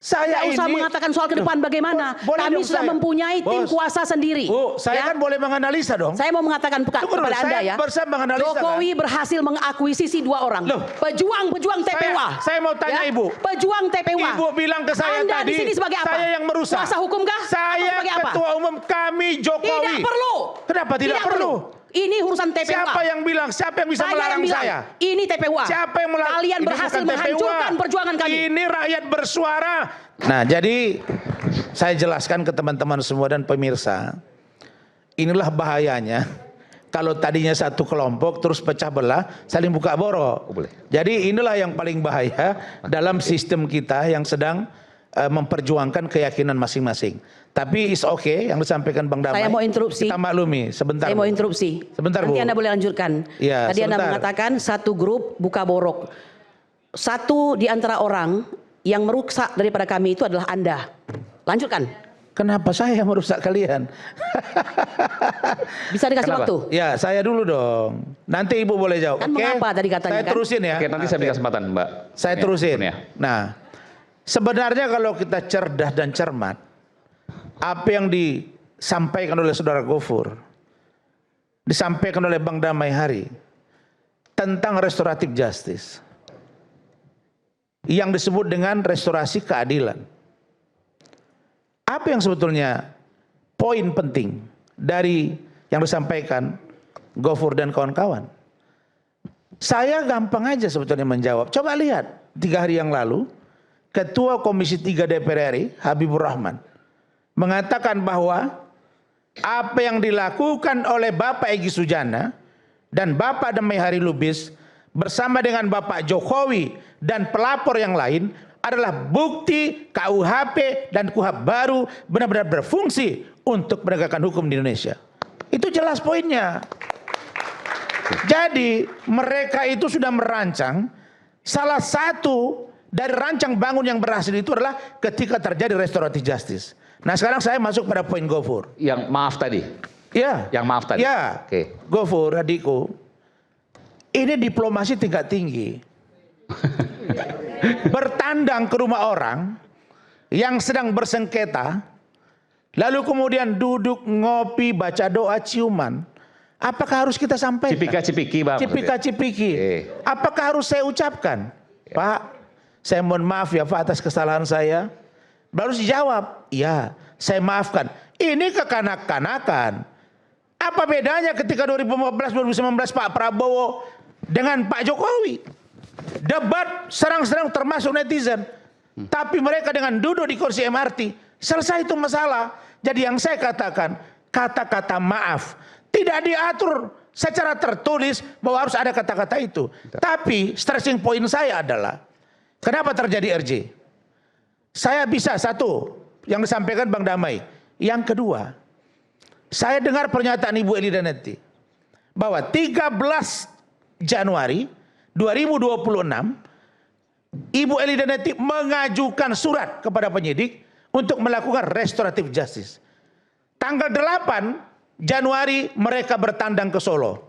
Saya Tidak usah mengatakan soal ke depan bagaimana. Kami sudah mempunyai tim kuasa sendiri. Bu, saya kan boleh menganalisa dong. Saya mau mengatakan kepada Anda ya. Jokowi berhasil mengakuisisi 2 orang. Pejuang TPWA. Saya mau tanya Ibu. Pejuang TPWA. Ibu bilang ke saya Anda tadi. di sini sebagai apa? Saya yang merusak. Kuasa hukum kah? Saya ketua umum kami Jokowi. Tidak perlu. Kenapa tidak perlu? Ini urusan TPWA. Siapa yang bilang? Siapa yang bisa melarang saya? Ini TPWA. Siapa yang melarang? Kalian berhasil menghancurkan perjuangan kami. Ini rakyat bersuara. Nah, jadi saya jelaskan ke teman-teman semua dan pemirsa. Inilah bahayanya. Kalau tadinya satu kelompok terus pecah belah, saling buka borok. Jadi inilah yang paling bahaya dalam sistem kita yang sedang memperjuangkan keyakinan masing-masing. Tapi is okay yang disampaikan Bang Damai. Saya mau interupsi. Kita maklumi sebentar. Saya mau interupsi. Sebentar, Nanti Bu. Anda boleh lanjutkan. Ya, Tadi sebentar. Anda mengatakan satu grup buka borok. Satu di antara orang yang merusak daripada kami itu adalah Anda. Lanjutkan. Kenapa saya yang merusak kalian? Bisa dikasih waktu? Ya, saya dulu dong. Nanti Ibu boleh jawab. Kan mengapa tadi katanya Saya terusin ya. Oke, nanti saya beri kesempatan Mbak. Saya terusin. Nah, sebenarnya kalau kita cerdas dan cermat, apa yang disampaikan oleh Saudara Gofur, disampaikan oleh Bang Damai Hari tentang restoratif justice, yang disebut dengan restorasi keadilan. Apa yang sebetulnya poin penting dari yang disampaikan Gofur dan kawan-kawan? Saya gampang aja sebetulnya menjawab. Coba lihat 3 hari yang lalu, Ketua Komisi 3 DPR RI Habibur Rahman mengatakan bahwa apa yang dilakukan oleh Bapak Egy Sujana dan Bapak Damai Hari Lubis bersama dengan Bapak Jokowi dan pelapor yang lain adalah bukti KUHP dan KUHP baru benar-benar berfungsi untuk menegakkan hukum di Indonesia. Itu jelas poinnya. Jadi mereka itu sudah merancang, salah satu dari rancang bangun yang berhasil itu adalah ketika terjadi restoratif justice. Nah sekarang saya masuk pada poin Gofur. Yang maaf tadi? Ya. Yang maaf tadi? Ya. Oke. Gofur adikku, ini diplomasi tingkat tinggi. Bertandang ke rumah orang yang sedang bersengketa, lalu kemudian duduk ngopi, baca doa, ciuman. Apakah harus kita sampaikan? Cipika-cipiki Bang. Cipika-cipiki. Apakah harus saya ucapkan? Pak, saya mohon maaf ya Pak atas kesalahan saya. Baru dijawab, ya saya maafkan. Ini kekanak-kanakan. Apa bedanya ketika 2015-2019 Pak Prabowo dengan Pak Jokowi? Debat serang-serang termasuk netizen. Tapi mereka dengan duduk di kursi MRT, selesai itu masalah. Jadi yang saya katakan, kata-kata maaf tidak diatur secara tertulis bahwa harus ada kata-kata itu. Tapi stressing point saya adalah, kenapa terjadi RJ? Saya bisa satu yang disampaikan Bang Damai. Yang kedua, saya dengar pernyataan Ibu Eli Danetti bahwa 13 Januari 2026 Ibu Eli Danetti mengajukan surat kepada penyidik untuk melakukan restoratif justice. Tanggal 8 Januari mereka bertandang ke Solo.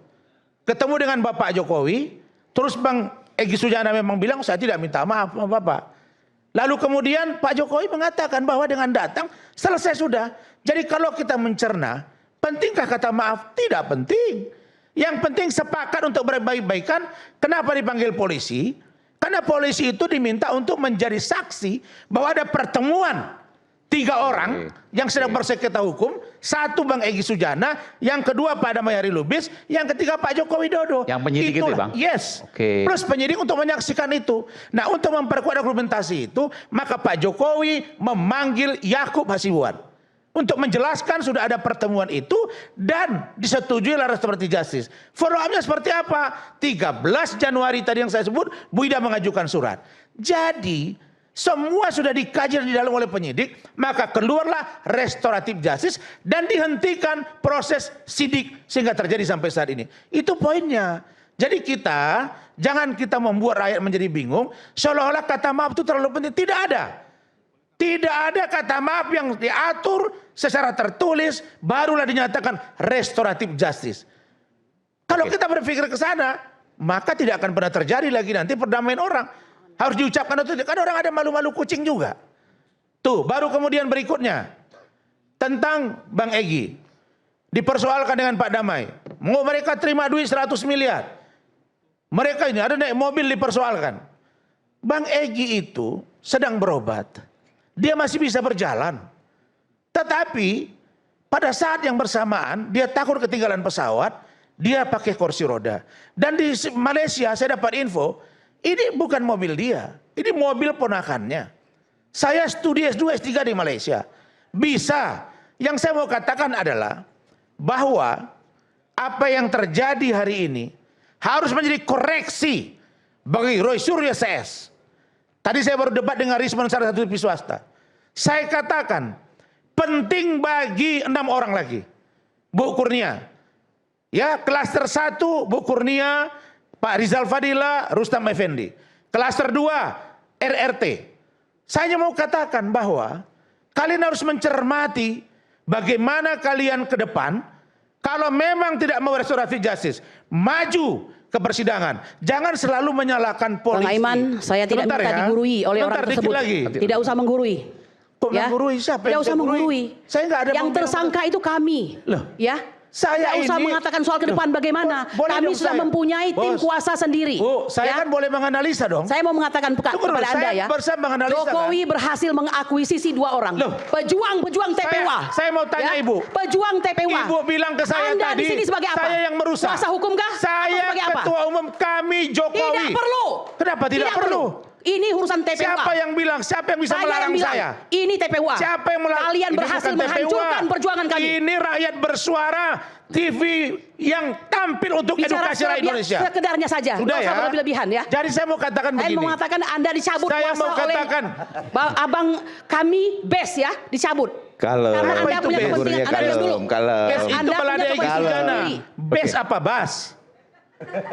Ketemu dengan Bapak Jokowi, terus Bang Egy Sujana memang bilang saya tidak minta maaf sama Bapak. Lalu kemudian Pak Jokowi mengatakan bahwa dengan datang selesai sudah. Jadi kalau kita mencerna, pentingkah kata maaf? Tidak penting. Yang penting sepakat untuk berbaik-baikan. Kenapa dipanggil polisi? Karena polisi itu diminta untuk menjadi saksi bahwa ada pertemuan 3 orang yang sedang bersengketa hukum. Satu Bang Egy Sujana, yang kedua Pak Damai Hari Lubis, yang ketiga Pak Joko Widodo. Yang penyidik itu ya Bang? Yes. Plus penyidik untuk menyaksikan itu. Nah untuk memperkuat argumentasi itu, maka Pak Jokowi memanggil Yakub Hasibuan untuk menjelaskan sudah ada pertemuan itu dan disetujui oleh restoratif justice. Follow up-nya seperti apa? 13 Januari tadi yang saya sebut, Bu Ida mengajukan surat. Jadi semua sudah dikaji di dalam oleh penyidik, maka keluarlah restoratif justice dan dihentikan proses sidik sehingga terjadi sampai saat ini. Itu poinnya. Jadi jangan kita membuat rakyat menjadi bingung seolah-olah kata maaf itu terlalu penting. Tidak ada. Tidak ada kata maaf yang diatur secara tertulis barulah dinyatakan restoratif justice. Kalau kita berpikir ke sana, maka tidak akan pernah terjadi lagi nanti perdamaian orang. Harus diucapkan atau tidak. Kan orang ada malu-malu kucing juga. Tuh, baru kemudian berikutnya tentang Bang Egy. Dipersoalkan dengan Pak Damai. Mau mereka terima duit 100 miliar. Mereka ini ada naik mobil dipersoalkan. Bang Egy itu sedang berobat. Dia masih bisa berjalan. Tetapi pada saat yang bersamaan dia takut ketinggalan pesawat. Dia pakai kursi roda. Dan di Malaysia saya dapat info. Ini bukan mobil dia. Ini mobil ponakannya. Saya studi S2, S3 di Malaysia. Bisa. Yang saya mau katakan adalah bahwa apa yang terjadi hari ini harus menjadi koreksi bagi Roy Suryo CS. Tadi saya baru debat dengan Risman, salah satu TV swasta. Saya katakan penting bagi 6 orang lagi. Bu Kurnia. Ya, klaster 1 Bu Kurnia, Pak Rizal Fadila, Rustam Effendi. Klaster 2 RRT. Saya mau katakan bahwa kalian harus mencermati bagaimana kalian ke depan. Kalau memang tidak mau restoratif justice, maju ke persidangan. Jangan selalu menyalahkan polisi. Bang Aiman, saya tidak Sebentar minta ya. digurui oleh Sebentar, orang dikit tersebut. lagi. Tidak usah menggurui. Kok menggurui? Siapa Tidak yang usah menggurui. Saya nggak ada yang mau bilang- tersangka itu kami. Loh, Ya. saya Tidak usah ini- mengatakan soal ke depan bagaimana. Boleh Kami dong sudah saya. mempunyai tim Bos. kuasa sendiri. Bu, saya Ya. kan boleh menganalisa dong. Saya mau mengatakan Tunggu dulu, kepada Anda saya ya. barusan menganalisa, Jokowi berhasil mengakuisisi 2 orang. Loh. Pejuang-pejuang TPWA. Saya mau tanya Ibu. Pejuang TPWA. Ibu bilang ke saya Anda tadi, di sini sebagai apa? saya yang merusak. Kuasa hukum kah? Atau Saya sebagai apa? ketua umum, kami Jokowi. Tidak perlu. Kenapa tidak perlu? Ini urusan TPWA. Siapa yang bilang? Siapa yang bisa Saya melarang yang bilang, saya? ini TPWA. Siapa yang melarang? Kalian Ini berhasil bukan TPWA. menghancurkan perjuangan kami. Ini rakyat bersuara, TV yang tampil untuk Bicara edukasi rakyat Indonesia. sekedarnya saja. Sudah Nggak usah ya. berlebih-lebihan ya. Jadi saya mau katakan Saya begini. mau mengatakan Anda dicabut Saya kuasa mau katakan. oleh abang kami best ya, dicabut. Kalau Karena Apa Anda itu punya best? kepentingan. Anda best dulu. Kalau Bes itu Anda balada punya Egy kepentingan Sujana. sendiri. Bes apa bas?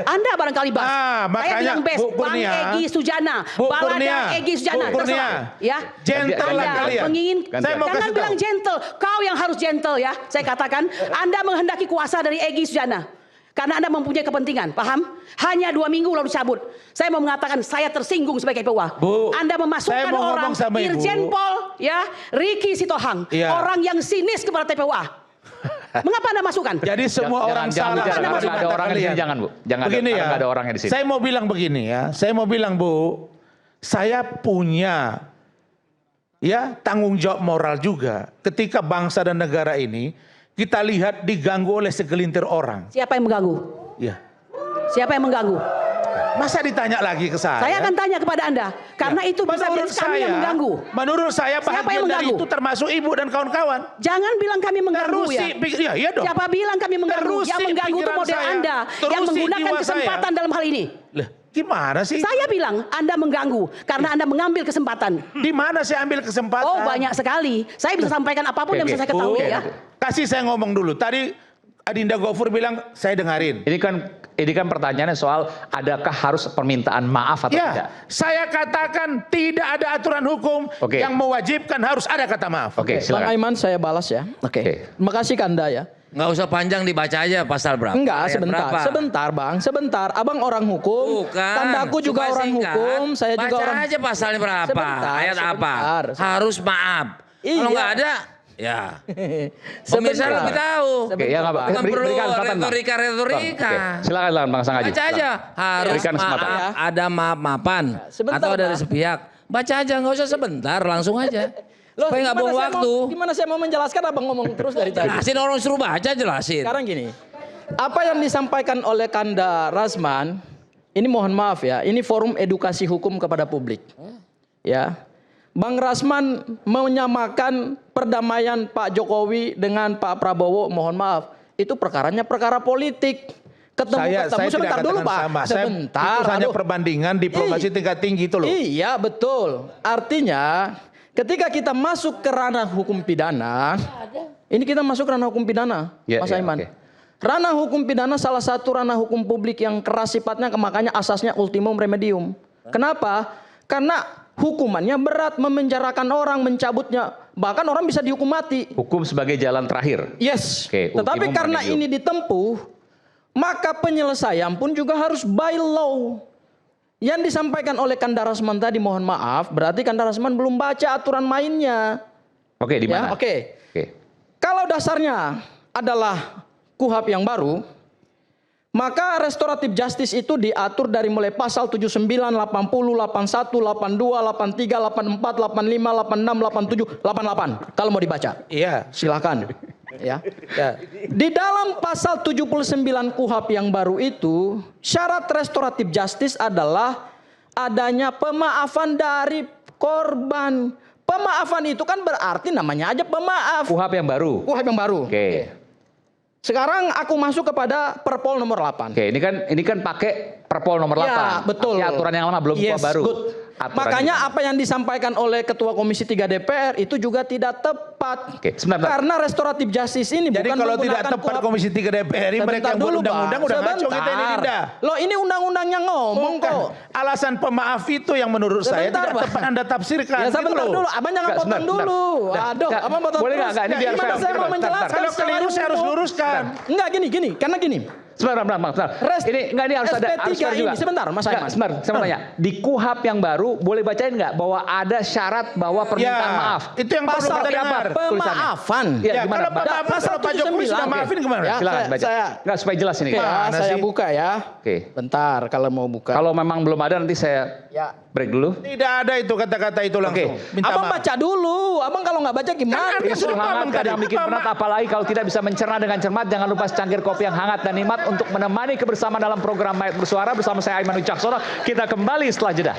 Anda barangkali bas. Ah, Saya makanya, bilang best. Bu Bang Kurnia. Egy Sujana. Bu Kurnia. Balada Egy Sujana. Bu Kurnia. Terserah. Ya. Gentle lah Anda kalian. menginginkan. Saya mau Jangan kasih bilang tahu. gentle. Kau yang harus gentle ya. Saya katakan. Anda menghendaki kuasa dari Egy Sujana. Karena Anda mempunyai kepentingan. Paham? Hanya 2 minggu lalu cabut. Saya mau mengatakan saya tersinggung sebagai PWA. Bu, Anda saya memasukkan mau orang ngomong sama Ibu. Irjen Pol ya, Ricky Sitohang, Iya. orang yang sinis kepada TPWA. Mengapa Anda masukkan? Jadi semua orang salah. bicara, Anda karena masuk nggak ada orangnya di sini, jangan Bu. Jangan Begini karena ya. nggak ada orangnya di sini. Saya mau bilang begini ya. Saya mau bilang Bu, saya punya ya tanggung jawab moral juga ketika bangsa dan negara ini kita lihat diganggu oleh segelintir orang. Siapa yang mengganggu? Ya. Siapa yang mengganggu? Masa ditanya lagi ke saya? Saya akan tanya kepada Anda, karena itu bisa Menurut menjadi kami yang mengganggu. Menurut saya Siapa yang bahagian dari mengganggu? itu termasuk Ibu dan kawan-kawan. Jangan bilang kami mengganggu ya. Ya, iya dong. Siapa bilang kami mengganggu? Terusik Yang mengganggu itu pikiran model saya. Anda yang Terusik menggunakan jiwa kesempatan dalam hal ini. Lah, gimana sih? Saya bilang Anda mengganggu karena Anda mengambil kesempatan. Di mana saya ambil kesempatan? Oh banyak sekali. Saya bisa sampaikan apapun yang bisa saya ketahui ya. Kasih saya ngomong dulu. Tadi Adinda Gofur bilang saya dengarin. Ini kan pertanyaannya soal adakah harus permintaan maaf atau tidak? Ya, saya katakan tidak ada aturan hukum Oke. yang mewajibkan harus ada kata maaf. Oke, Bang silakan. Aiman saya balas ya. Oke. Oke. Terima kasih Kanda ya. Nggak usah panjang, dibaca aja pasal berapa. Enggak, ayat sebentar. berapa. Sebentar, Bang. Sebentar. Abang orang hukum. Bukan. Tandaku juga Supaya orang singkat, hukum. Saya juga baca orang. aja pasalnya berapa. Sebentar, ayat apa. sebentar. Harus maaf. Iya. Kalau nggak ada, ya. Pemirsa Sebentar. lebih tahu. Oke, ya nggak apa. Bukan perlu Berikan kesempatan, Bang. retorika-retorika. Oke, silakan Bang Sangaji. Baca aja. Harus Berikan kesempatan. maaf, ada maaf-maafan. Sebentar, Atau dari Bang. sepihak. Baca aja, nggak usah sebentar, langsung aja. Loh, Supaya nggak buang gimana saya waktu. Gimana saya mau menjelaskan abang ngomong terus dari tadi. Jelasin, orang suruh baca, jelasin. Sekarang gini. Apa yang disampaikan oleh Kanda Rasman, ini mohon maaf ya, ini forum edukasi hukum kepada publik. Ya. Bang Rasman menyamakan perdamaian Pak Jokowi dengan Pak Prabowo, mohon maaf, itu perkaranya perkara politik. Saya Sebentar tidak dulu katakan Pak. sama. Sebentar. Itu hanya aduh. perbandingan diplomasi tingkat tinggi itu loh. Iya betul. Artinya ketika kita masuk ke ranah hukum pidana, ini kita masuk ranah hukum pidana, Ya, Mas ya, Aiman. oke. Ranah hukum pidana salah satu ranah hukum publik yang keras sifatnya, makanya asasnya ultimum remedium. Kenapa? Karena hukumannya berat, memenjarakan orang, mencabutnya, bahkan orang bisa dihukum mati. Hukum sebagai jalan terakhir. Yes. Oke, Tetapi ultimum karena remedium. ini ditempuh, maka penyelesaian pun juga harus by law. Yang disampaikan oleh Kanda Rasman tadi, mohon maaf, berarti Kanda Rasman belum baca aturan mainnya. Oke, di Ya, mana? oke. Oke. Kalau dasarnya adalah KUHP yang baru, maka restoratif justice itu diatur dari mulai pasal 79, 80, 81, 82, 83, 84, 85, 86, 87, 88. Kalau mau dibaca, Iya. silakan. Ya. Ya. Di dalam pasal 79 KUHP yang baru itu, syarat restoratif justice adalah adanya pemaafan dari korban. Pemaafan itu kan berarti namanya aja pemaaf. KUHP yang baru. KUHP yang baru. Oke. Sekarang aku masuk kepada Perpol nomor 8. Oke, ini kan pakai Perpol nomor 8. Ya, betul. Pakai aturan yang lama, belum Yes, baru. good. Aturan Makanya ini. apa yang disampaikan oleh Ketua Komisi 3 DPR itu juga tidak tepat. Oke, sebentar. Karena restoratif justice ini Jadi bukan kalau tidak menggunakan tepat KUHP. Komisi 3 DPR ini mereka yang buat undang-undang udah ngaco kita ini Dinda. Loh, ini undang-undangnya ngomong Bukan. kok. Alasan pemaaf itu yang menurut saya Sebentar, tidak Pak. tepat Anda tafsirkan. Ya gitu sebentar loh. dulu, abang jangan Nggak, potong sebentar, dulu. sebentar. Aduh, Nggak, abang potong boleh terus. nggak? Ini biar Gimana saya- saya mau bentar, menjelaskan Kalau secara keliru saya harus umum? luruskan. Enggak gini, karena gini. Sebentar. Ini harus ada SP3 harus fair juga. ini, sebentar, Mas Nggak, Aiman. sebentar, saya mau tanya. Di KUHP yang baru boleh bacain nggak bahwa ada syarat bahwa permintaan maaf? Itu yang perlu Pasal kita dengar. pemaafan. Iya, Ya, gimana, kalau Pak? pemaaf Pasal kalau Pak Jokowi 79. sudah maafin gimana? Ya, Silakan saya- baca. Nggak, supaya jelas ini. Oke, Mana saya sih? buka ya. Oke. Bentar, kalau mau buka. Kalau memang belum ada nanti saya Ya. break dulu. Tidak ada itu kata-kata itu langsung. Minta Abang maaf. baca dulu. Abang kalau nggak baca gimana? Kan Isu sudah hangat paham kadang tadi. bikin penat, apalagi kalau tidak bisa mencerna dengan cermat. Jangan lupa secangkir kopi yang hangat dan nikmat untuk menemani kebersamaan dalam program Mayat Bersuara bersama saya Aiman Wicaksono. Kita kembali setelah jeda.